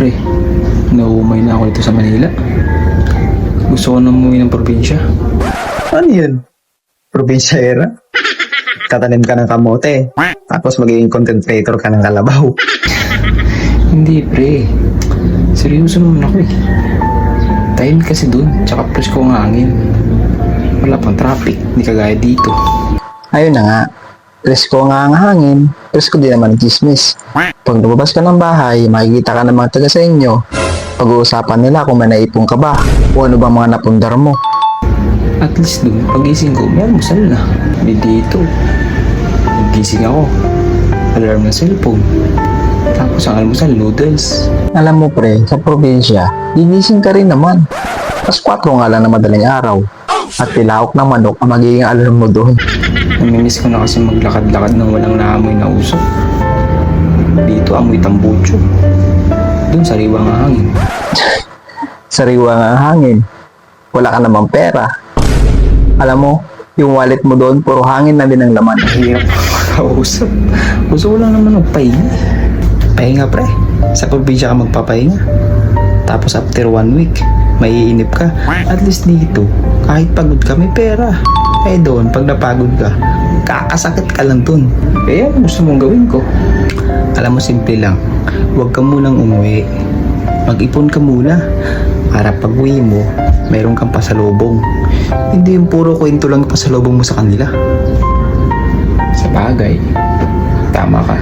Pre, nauumay na ako dito sa Manila. Gusto ko na umuwi ng probinsya. Ano yun? Probinsyera? Tatanim ka ng kamote, tapos magiging content creator ka ng kalabaw. Hindi pre, seryoso naman ako eh. Tahimik kasi dun, tsaka presko ang hangin. Wala pang traffic, hindi kagaya dito. Ayun na nga, presko nga ang hangin, presko din naman ang chismis. Pag lumabas ka ng bahay, makikita ka ng mga taga sa inyo. Pag-uusapan nila kung may naipong ka ba, o ano bang mga napundar mo. At least dun, pagising ko, may almusal na. Hindi dito. Gising ako, alarm ng cellphone. Tapos ang almusal, noodles. Alam mo pre, sa probinsya, gigising ka rin naman. Tapos 4 nga lang na madaling araw. At tilahok ng manok ang magiging alarm mo doon. Namimiss ko na kasi maglakad-lakad ng walang naamoy na usok. Dito, amoy tambucho. Dun, sariwa nga hangin. Sariwa nga ang hangin. Wala ka namang pera. Alam mo, yung wallet mo doon, puro hangin na din ang laman. Hirap makausap. Gusto ko lang naman magpahinga. Pahinga pre. Sa probinsya ka magpapahinga. Tapos after 1 week, maiinip ka. At least dito, kahit pagod ka, may pera. Eh doon, pag napagod ka, kakasakit ka lang doon. Kaya ano gusto mong gawin ko? Alam mo, simple lang. Huwag ka munang umuwi. Mag-ipon ka muna. Para pag uwi mo, meron kang pasalubong. Hindi yung puro kwento lang pasalubong mo sa kanila. Sa bagay, tama ka.